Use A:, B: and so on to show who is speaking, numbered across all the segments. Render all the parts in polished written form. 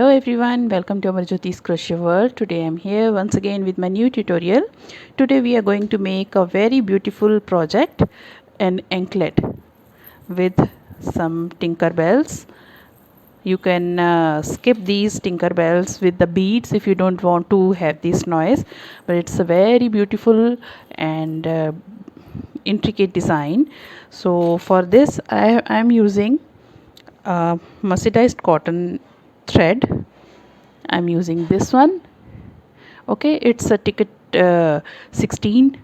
A: everyone, welcome to Amarjyoti's Crochet World. Today I'm here once again with my new tutorial. Today we are going to make a very beautiful project, an anklet with some Tinkerbells. You can skip these Tinkerbells with the beads if you don't want to have this noise, but it's a very beautiful and intricate design. So for this I'm using muscedized cotton thread. I'm using this one. Okay, it's a ticket 16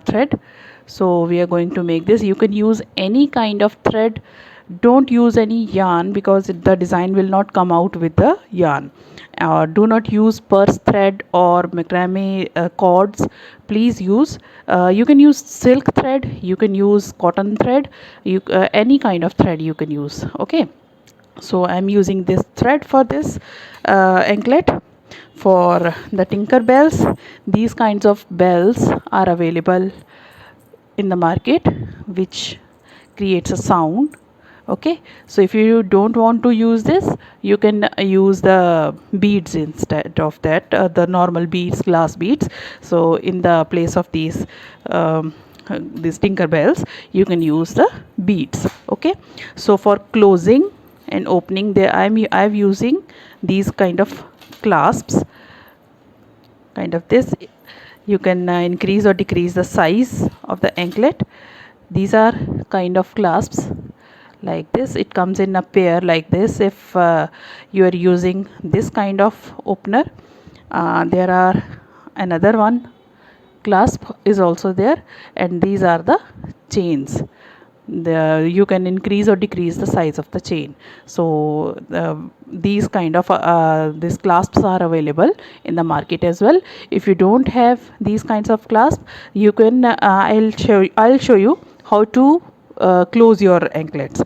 A: thread. So we are going to make this. You can use any kind of thread. Don't use any yarn because the design will not come out with the yarn. Do not use purse thread or macrame cords. Please use you can use silk thread, you can use cotton thread, any kind of thread you can use. Okay, so I'm using this thread for this anklet. For the Tinkerbells, these kinds of bells are available in the market which creates a sound. Okay, so if you don't want to use this, you can use the beads instead of that, the normal beads, glass beads. So in the place of these Tinkerbells, you can use the beads. Okay, so for closing and opening, there I'm using these kind of clasps, kind of this. You can increase or decrease the size of the anklet. These are kind of clasps like this. It comes in a pair like this. If you are using this kind of opener, there are another one clasp is also there, and these are the chains. You can increase or decrease the size of the chain. So these kind of these clasps are available in the market as well. If you don't have these kinds of clasp, you can I'll show you how to close your anklets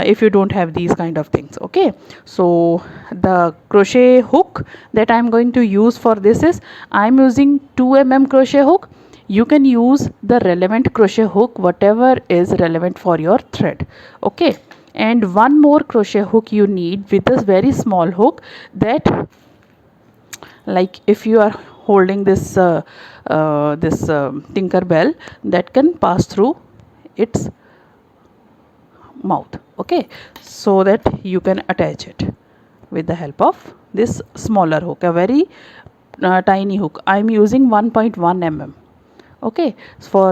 A: if you don't have these kind of things. Okay, so the crochet hook that I'm going to use for this is, I'm using 2mm crochet hook. You can use the relevant crochet hook, whatever is relevant for your thread. Okay, and one more crochet hook you need with this very small hook, that like if you are holding this Tinkerbell, that can pass through its mouth. Okay, so that you can attach it with the help of this smaller hook, a very tiny hook. I'm using 1.1 mm. Okay, for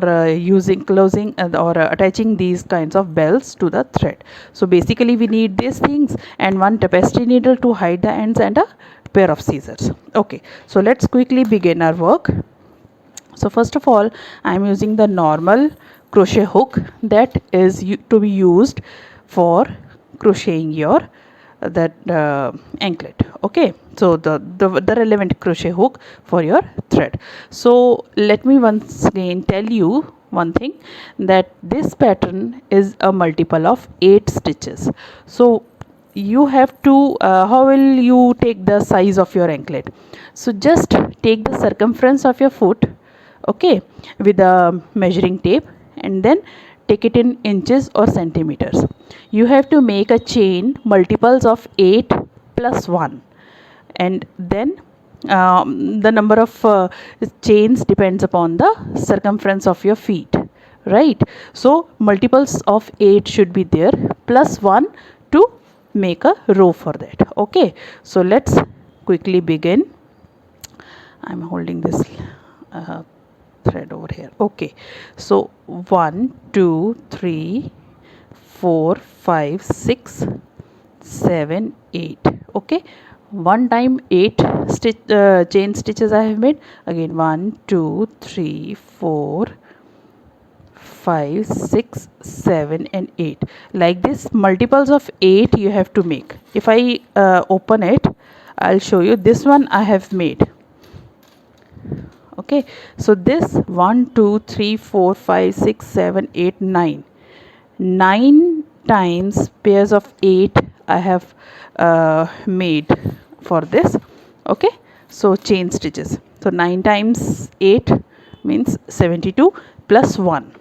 A: closing or attaching these kinds of bells to the thread. So basically we need these things, and one tapestry needle to hide the ends, and a pair of scissors. Okay, so let's quickly begin our work. So first of all, I am using the normal crochet hook that is to be used for crocheting your anklet. Okay, so the relevant crochet hook for your thread. So let me once again tell you one thing, that this pattern is a multiple of 8 stitches. So you have to how will you take the size of your anklet? So just take the circumference of your foot, okay, with a measuring tape, and then take it in inches or centimeters. You have to make a chain multiples of 8 plus 1, and then the number of chains depends upon the circumference of your feet, right? So multiples of 8 should be there, plus 1 to make a row for that. Okay, so let's quickly begin. I'm holding this thread over here. Okay, so 1 2 3 4 5 6 7 8. Okay, one time 8 chain stitches I have made. Again 1 2 3 4 5 6 7 and 8, like this. Multiples of 8 you have to make. If I open it, I'll show you. This one I have made. Okay, so this 1 2 3 4 5 6 7 8 9 times pairs of 8 I have made for this. Okay, so chain stitches. So 9 times 8 means 72 plus 1.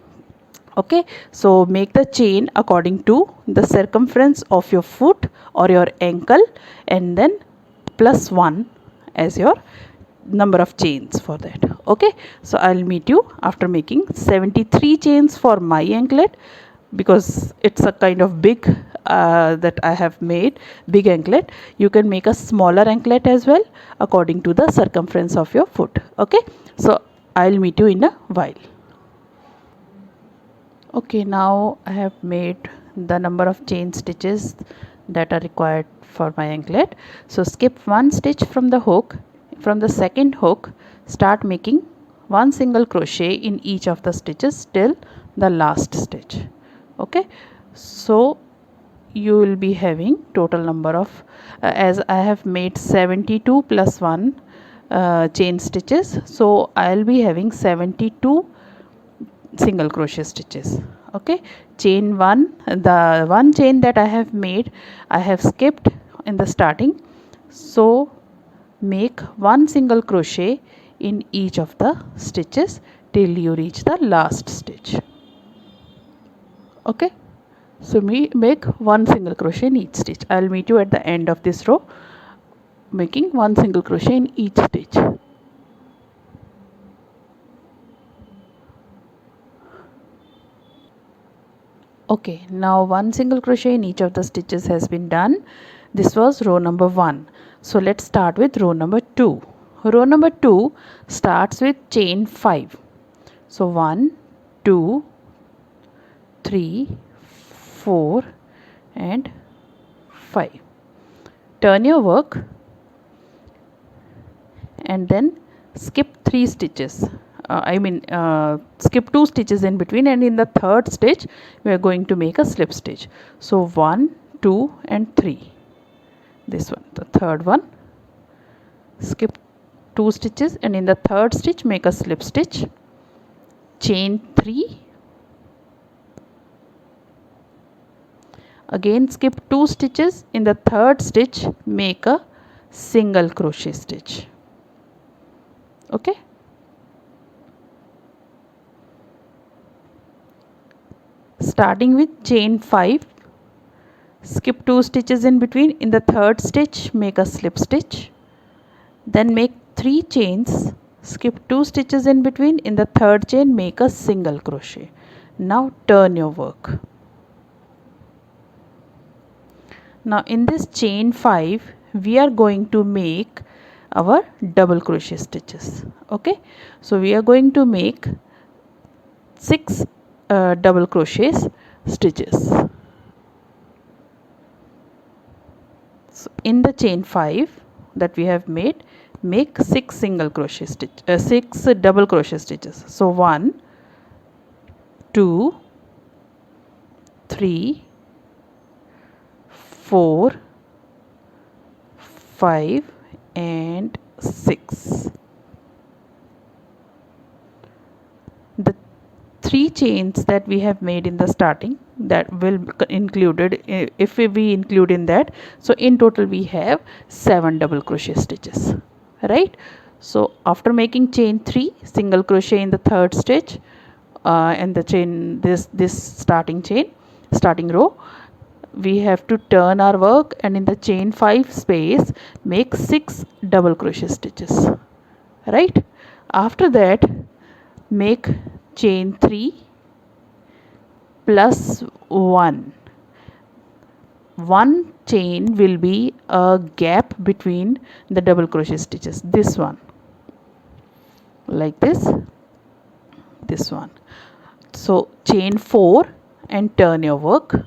A: Okay, so make the chain according to the circumference of your foot or your ankle, and then plus 1 as your number of chains for that. Okay, so I'll meet you after making 73 chains for my anklet, because it's a kind of big that I have made big anklet. You can make a smaller anklet as well according to the circumference of your foot. Okay, so I'll meet you in a while. Okay, now I have made the number of chain stitches that are required for my anklet. So skip one stitch from the hook. From the second hook, start making one single crochet in each of the stitches till the last stitch. Okay, so you will be having total number of as I have made 72 plus 1 chain stitches, so I'll be having 72 single crochet stitches. Okay, chain 1, the one chain that I have made, I have skipped in the starting, so make one single crochet in each of the stitches till you reach the last stitch. Okay, so make one single crochet in each stitch. I'll meet you at the end of this row making one single crochet in each stitch. Okay, now one single crochet in each of the stitches has been done. This was row number 1. So let's start with row number 2. Row number 2 starts with chain 5. So 1, 2, 3, 4 and 5. Turn your work and then skip 3 stitches. Skip 2 stitches in between, and in the third stitch we are going to make a slip stitch. So 1, 2 and 3. This one, the third one, skip 2 stitches and in the third stitch make a slip stitch, chain 3, again skip 2 stitches, in the third stitch make a single crochet stitch. Okay, starting with chain 5, skip 2 stitches in between, in the third stitch make a slip stitch, then make 3 chains, skip 2 stitches in between, in the third chain make a single crochet. Now turn your work. Now in this chain 5 we are going to make our double crochet stitches. Okay, so we are going to make 6 double crochet stitches. So in the chain 5 that we have made, make 6 single crochet stitch 6 double crochet stitches. So 1, 2, 3, 4, 5 and 6. The 3 chains that we have made in the starting, that will be included if we include in that, so in total we have 7 double crochet stitches, right? So after making chain 3 single crochet in the third stitch and the chain this starting row, we have to turn our work and in the chain 5 space make 6 double crochet stitches, right? After that make chain 3 plus 1 chain will be a gap between the double crochet stitches, this one, like this one. So chain 4 and turn your work.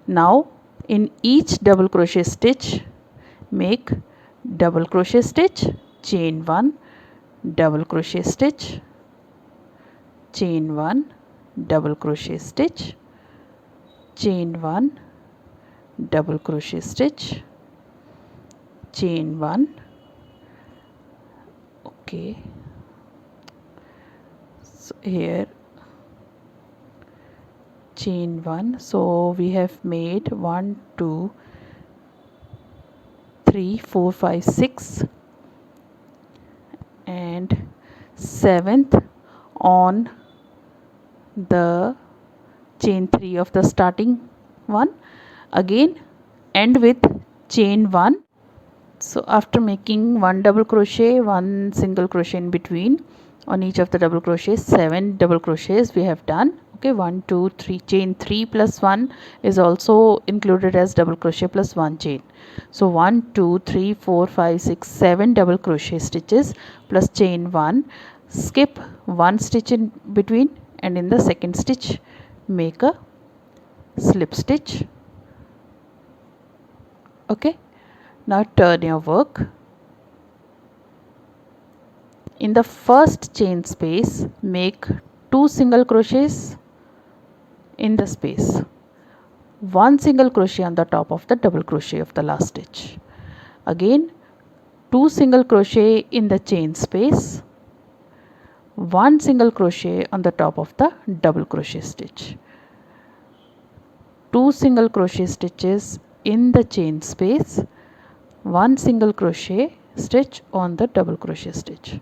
A: Now in each double crochet stitch make double crochet stitch, chain 1, double crochet stitch, chain 1, double crochet stitch, chain 1, double crochet stitch, chain 1. Okay, so here chain 1, so we have made 1, 2, 3, 4, 5, 6 and 7th on the chain 3 of the starting one. Again end with chain 1. So after making 1 double crochet, 1 single crochet in between on each of the double crochets, 7 double crochets we have done. Okay, 1 2 3, chain 3 plus 1 is also included as double crochet plus 1 chain. So 1 2 3 4 5 6 7 double crochet stitches plus chain 1. Skip 1 stitch in between, and in the second stitch make a slip stitch. Okay, now turn your work. In the first chain space, make 2 single crochets in the space, 1 single crochet on the top of the double crochet of the last stitch. Again 2 single crochet in the chain space, 1 single crochet on the top of the double crochet stitch, 2 single crochet stitches in the chain space, 1 single crochet stitch on the double crochet stitch.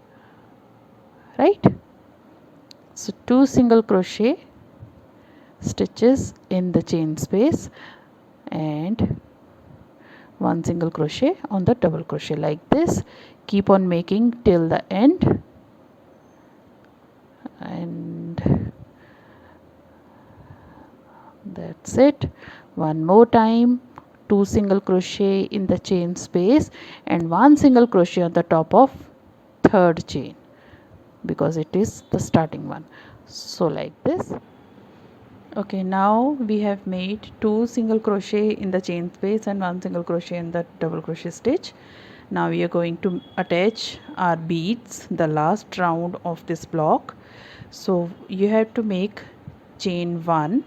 A: Right? So 2 single crochet stitches in the chain space and 1 single crochet on the double crochet, like this. Keep on making till the end, and that's it. One more time, 2 single crochet in the chain space and 1 single crochet on the top of third chain, because it is the starting one. So like this. Okay, now we have made 2 single crochet in the chain space and 1 single crochet in the double crochet stitch. Now we are going to attach our beads, the last round of this block. So you have to make chain 1,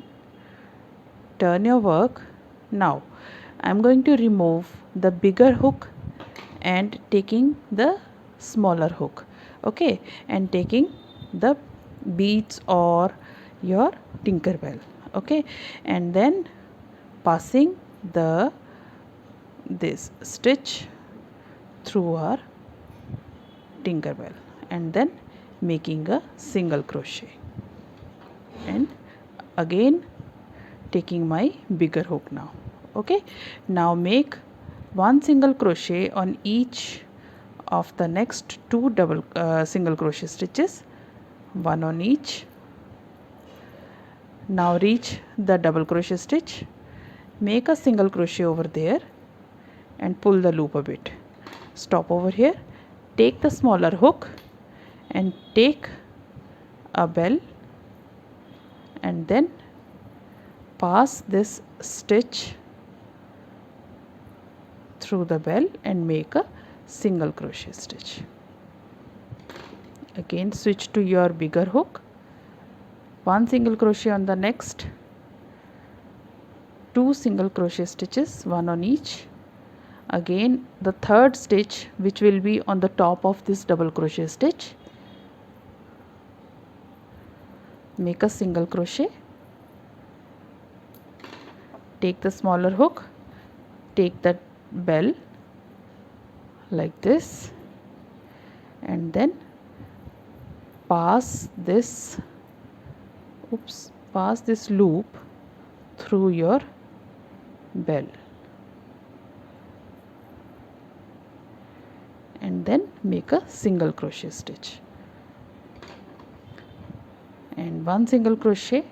A: turn your work. Now I am going to remove the bigger hook and taking the smaller hook, okay, and taking the beads or your Tinkerbell, okay, and then passing this stitch through our Tinkerbell and then making a single crochet, and again taking my bigger hook now. Okay, now make 1 single crochet on each of the next 2 single crochet stitches, 1 on each. Now reach the double crochet stitch, make a single crochet over there and pull the loop a bit. Stop over here, take the smaller hook and take a bell and then pass this stitch through the bell and make a single crochet stitch. Again switch to your bigger hook, 1 single crochet on the next 2 single crochet stitches, 1 on each. Again the third stitch, which will be on the top of this double crochet stitch, make a single crochet, take the smaller hook, take the bell like this and then pass this loop through your bell and then make a single crochet stitch and 1 single crochet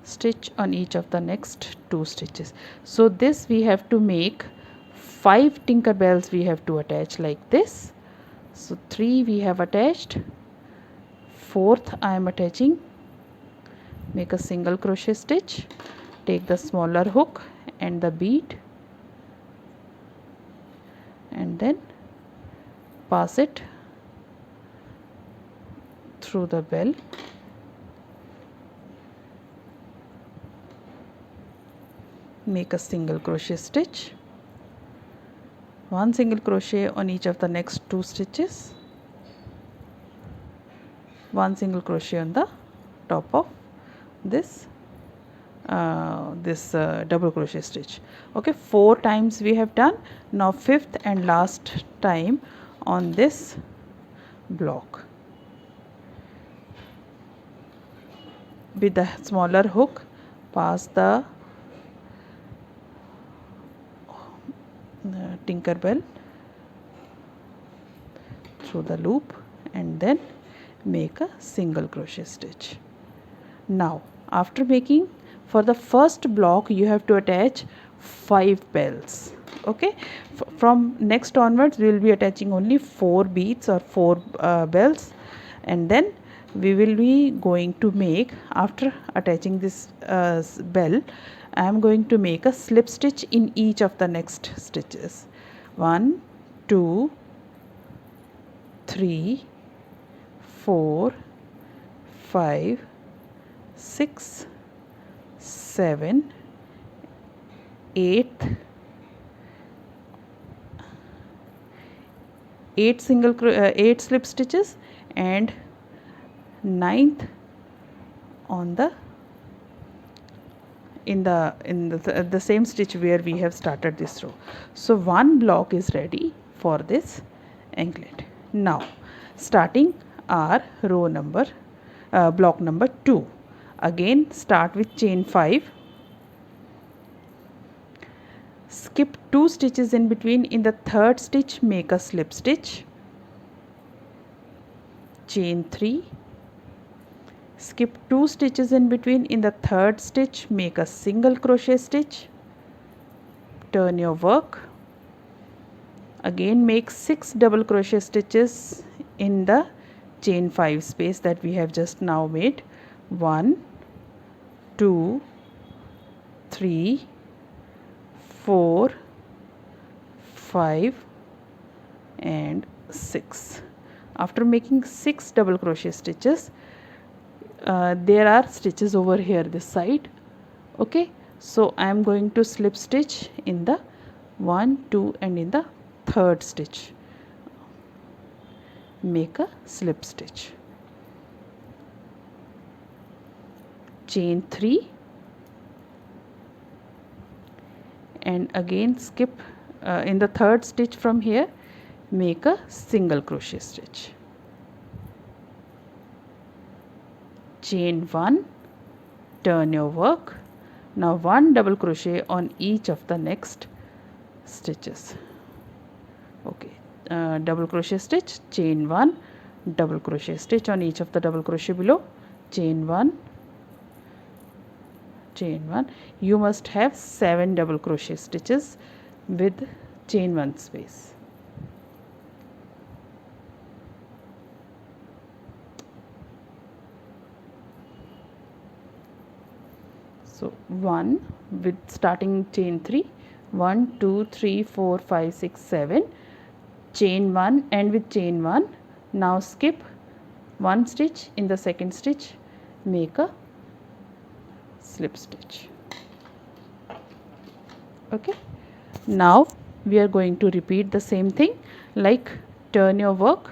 A: stitch on each of the next 2 stitches. So this we have to make 5 Tinkerbells we have to attach like this. So 3 we have attached, 4th I am attaching, make a single crochet stitch, take the smaller hook and the bead and then pass it through the bell make a single crochet stitch, 1 single crochet on each of the next 2 stitches, 1 single crochet on the top of this double crochet stitch. Okay, 4 times we have done. Now 5th and last time on this block with the smaller hook, pass the Tinkerbell through the loop and then make a single crochet stitch. Now after making, for the first block you have to attach 5 bells. Okay, from next onwards we will be attaching only 4 beads or 4 bells, and then we will be going to make, after attaching this bell, I am going to make a slip stitch in each of the next stitches. 1 2 3 4 5 6 7 8 8 slip stitches, and 9th on the in the same stitch where we have started this row. So one block is ready for this anklet. Now starting our row number block number 2, again start with chain 5, skip 2 stitches in between. In the third stitch make a slip stitch, chain 3, skip 2 stitches in between. In the third stitch make a single crochet stitch, turn your work, again make 6 double crochet stitches in the chain 5 space that we have just now made. 1 2 3 4 5 and 6. After making 6 double crochet stitches, there are stitches over here this side. Okay, so I am going to slip stitch in the 1 2 and in the third stitch make a slip stitch, chain 3, and again skip in the third stitch from here make a single crochet stitch, chain 1, turn your work. Now 1 double crochet on each of the next stitches. Okay, double crochet stitch, chain 1, double crochet stitch on each of the double crochet below, chain 1, chain 1. You must have 7 double crochet stitches with chain 1 space. So 1 with starting chain 3, 1 2 3 4 5 6 7, chain 1 and with chain 1. Now skip 1 stitch, in the second stitch make a slip stitch. Okay, now we are going to repeat the same thing, like turn your work,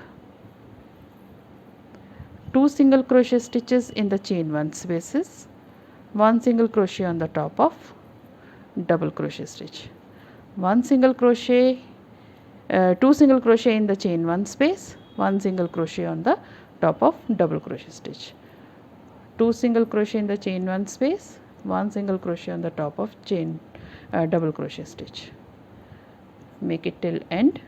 A: 2 single crochet stitches in the chain 1 spaces, 1 single crochet on the top of double crochet stitch, 1 single crochet 2 single crochet in the chain 1 space, 1 single crochet on the top of double crochet stitch, 2 single crochet in the chain 1 space, 1 single crochet on the top of chain double crochet stitch. Make it till end.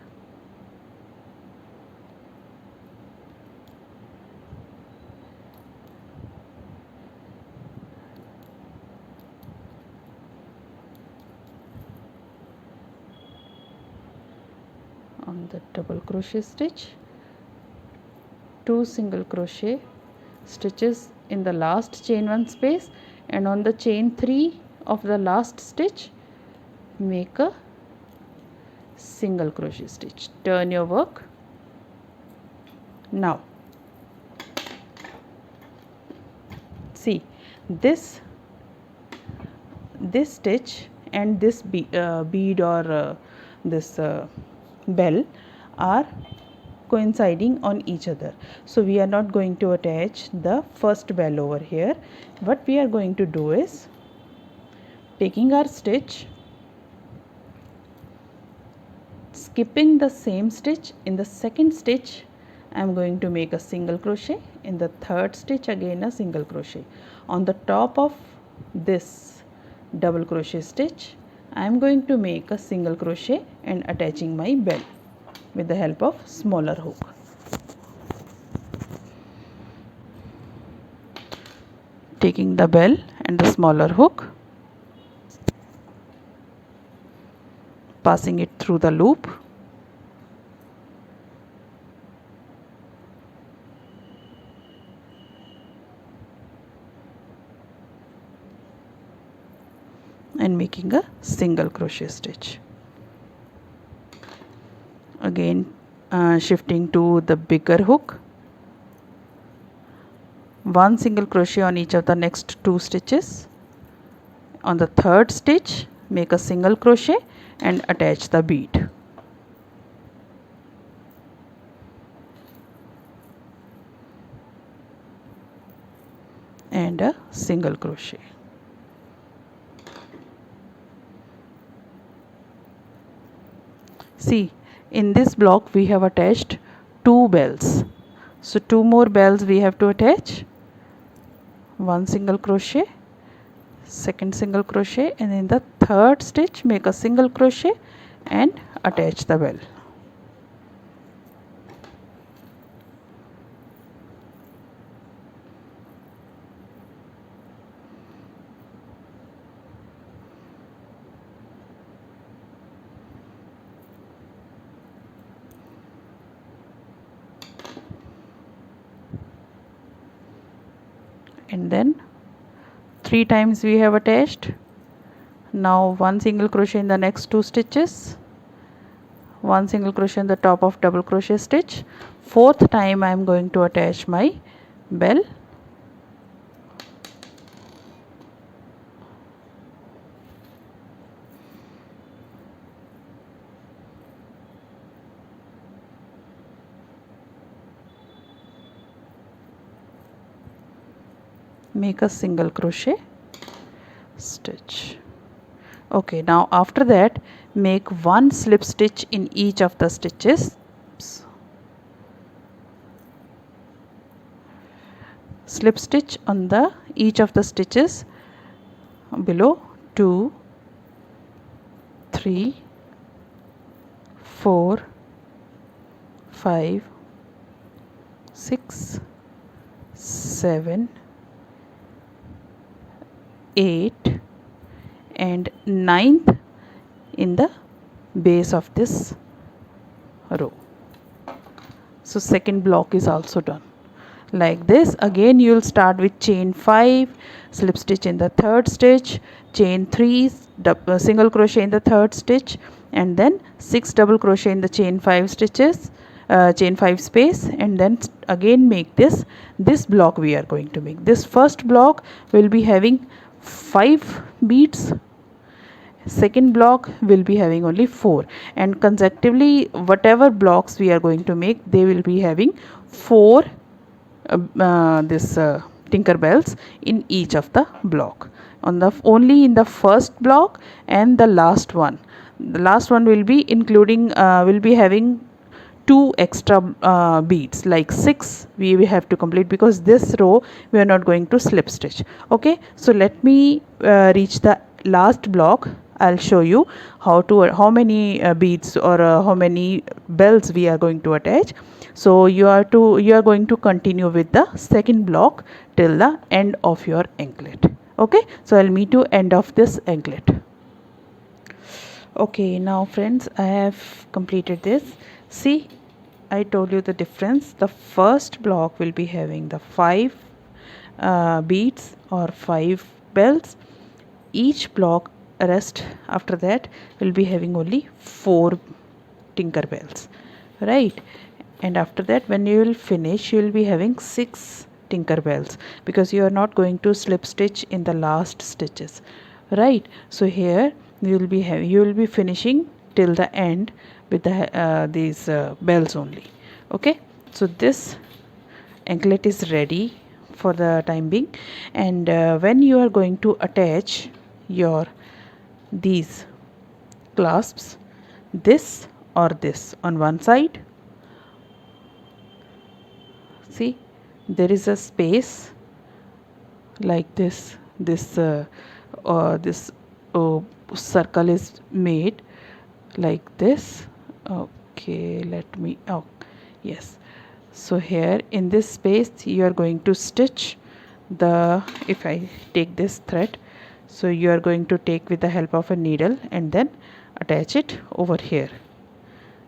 A: On the double crochet stitch, 2 single crochet stitches in the last chain 1 space, and on the chain 3 of the last stitch make a single crochet stitch, turn your work. Now see this stitch and this bead or this bell are coinciding on each other, so we are not going to attach the first bell over here. What we are going to do is, taking our stitch, skipping the same stitch, in the second stitch I am going to make a single crochet. In the third stitch again a single crochet. On the top of this double crochet stitch I am going to make a single crochet and attaching my bell with the help of smaller hook. Taking the bell and the smaller hook, passing it through the loop, and making a single crochet stitch. Again shifting to the bigger hook, one single crochet on each of the next 2 stitches. On the third stitch make a single crochet and attach the bead. And a single crochet. See, in this block we have attached 2 bells. So 2 more bells we have to attach. One single crochet, second single crochet, and in the third stitch make a single crochet and attach the bell. And then 3 times we have attached. Now one single crochet in the next 2 stitches, one single crochet in the top of double crochet stitch. Fourth time I am going to attach my bell. Make a single crochet stitch. Okay, now after that make one slip stitch in each of the stitches. Slip stitch on the each of the stitches below. 2, 3, 4, 5, 6, 7, 8 and 9th in the base of this row. So second block is also done. Like this, again you will start with chain 5, slip stitch in the third stitch, chain 3, single crochet in the third stitch, and then 6 double crochet in the chain 5 stitches, chain 5 space, and then again make this block we are going to make. This first block will be having 5 beads, second block will be having only 4, and consecutively whatever blocks we are going to make, they will be having 4 Tinkerbells in each of the block. Only in the first block and the last one will be including will be having 2 extra beads, like 6 we have to complete, because this row we are not going to slip stitch. Okay, so let me reach the last block. I'll show you how many beads or how many bells we are going to attach. So you are going to continue with the second block till the end of your anklet. Okay, so I'll meet you end of this anklet. Okay, now friends, I have completed this. See, I told you the difference. The first block will be having the 5 beads or 5 bells. Each block rest after that will be having only 4 Tinkerbells, right? And after that, when you will finish, you will be having 6 Tinkerbells, because you are not going to slip stitch in the last stitches, right? So here you will be finishing till the end with these bells only. Okay, so this anklet is ready for the time being. And when you are going to attach your these clasps, this or this on one side, See, there is a space like this circle is made like this. Okay, let me, oh yes, so here in this space you are going to stitch the, if I take this thread, so you are going to take with the help of a needle and then attach it over here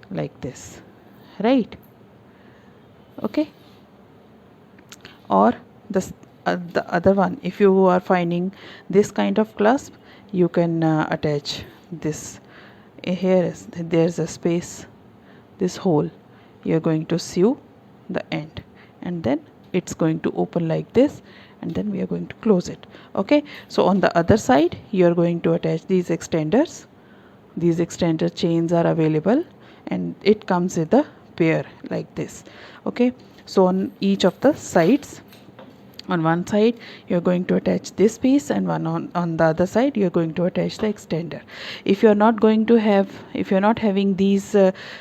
A: like this, right? Okay. Or the other one, if you are finding this kind of clasp, you can attach this. Here is, there's a space, this hole, you're going to sew the end and then it's going to open like this, and then we are going to close it. Okay, so on the other side you are going to attach these extenders. These extender chains are available and it comes with a pair like this. Okay, so on each of the sides, on one side you are going to attach this piece, and one on the other side you are going to attach the extender. If you are not going to have, if you are not having these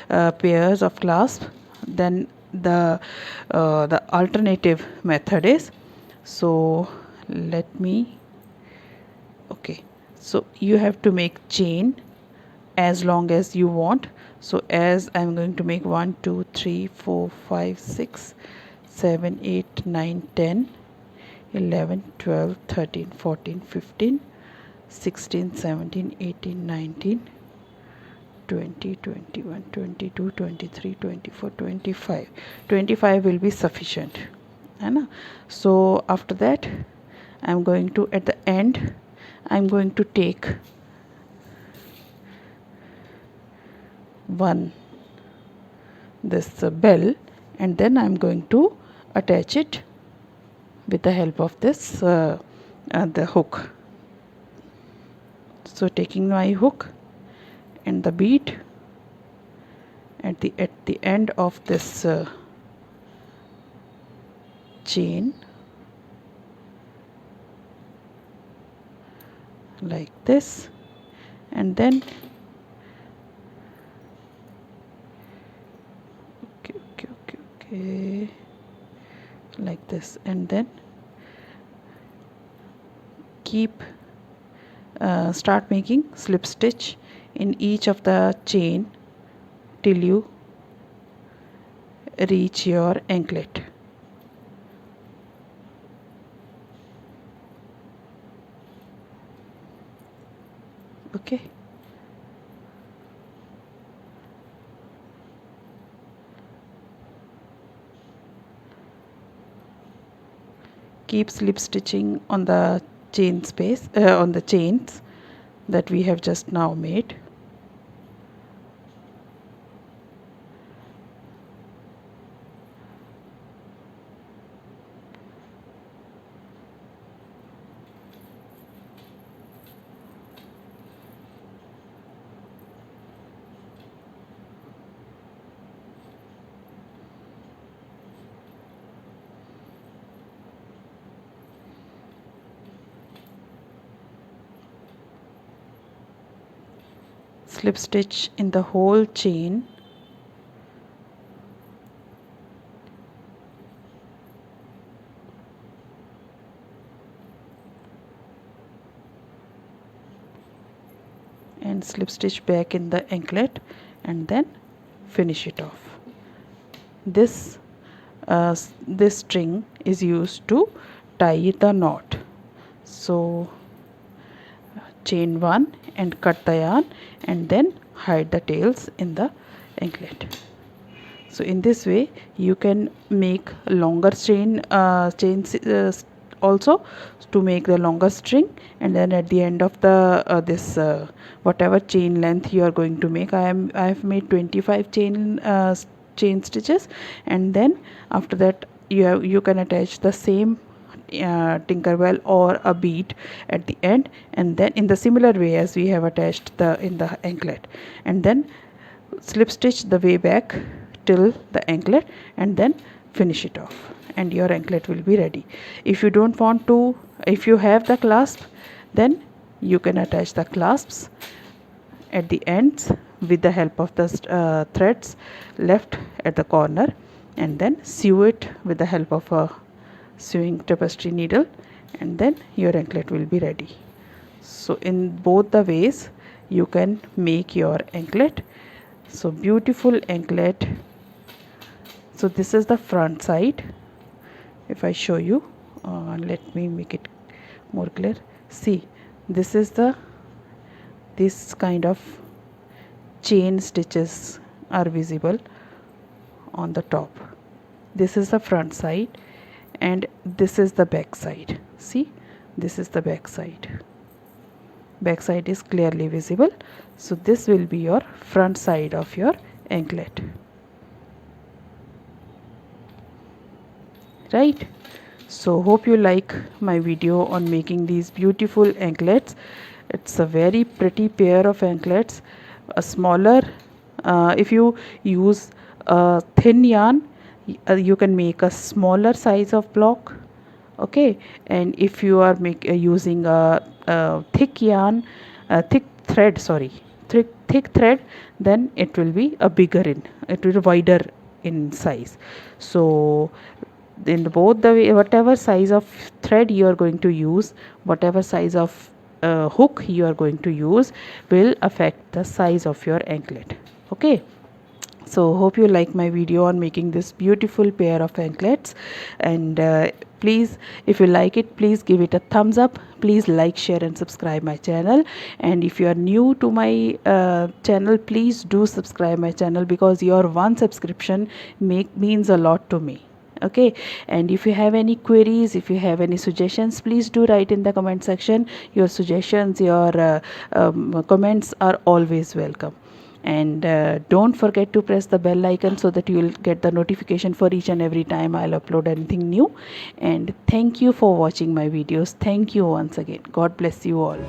A: pairs of clasp, then the alternative method is, so let me, okay, so you have to make chain as long as you want. So as I'm going to make 1 2 3 4 5 6 7 8 9 10 11 12 13 14 15 16 17 18 19 20 21 22 23 24 25. 25 will be sufficient, है so after that I'm going to, at the end I'm going to take one this bell, and then I'm going to attach it with the help of this the hook. So taking my hook and the bead at the end of this chain like this, and then okay like this, and then keep start making slip stitch in each of the chain till you reach your anklet. Okay, keep slip stitching on the chain space on the chains that we have just now made. Slip stitch in the whole chain. And slip stitch back in the anklet and then finish it off. This string is used to tie the knot. So chain one and cut the yarn and then hide the tails in the anklet. So in this way you can make longer chains also to make the longer string, and then at the end of the this whatever chain length you are going to make, I have made 25 chain stitches, and then after that you can attach the same Tinkerbell or a bead at the end, and then in the similar way as we have attached in the anklet, and then slip stitch the way back till the anklet and then finish it off, and your anklet will be ready. If you don't want to, if you have the clasp, then you can attach the clasps at the ends with the help of the threads left at the corner, and then sew it with the help of a sewing tapestry needle, and then your anklet will be ready. So in both the ways you can make your anklet. So beautiful anklet. So this is the front side. If I show you, let me make it more clear. See, this is this kind of chain stitches are visible on the top. This is the front side and this is the back side. See, this is the back side. Back side is clearly visible. So this will be your front side of your anklet, right? So hope you like my video on making these beautiful anklets. It's a very pretty pair of anklets. A smaller, if you use a thin yarn, you can make a smaller size of block. Okay, and if you are using a thick yarn, thick thread, sorry, thick thread, then it will be it will be wider in size. So in both the way, whatever size of thread you are going to use, whatever size of hook you are going to use, will affect the size of your anklet. Okay, so hope you like my video on making this beautiful pair of anklets, and please, if you like it, please give it a thumbs up. Please like, share and subscribe my channel. And if you are new to my channel, please do subscribe my channel, because your one subscription means a lot to me. Okay, and if you have any queries, if you have any suggestions, please do write in the comment section. Your suggestions, your comments are always welcome. And don't forget to press the bell icon so that you will get the notification for each and every time I'll upload anything new. And thank you for watching my videos. Thank you once again. God bless you all.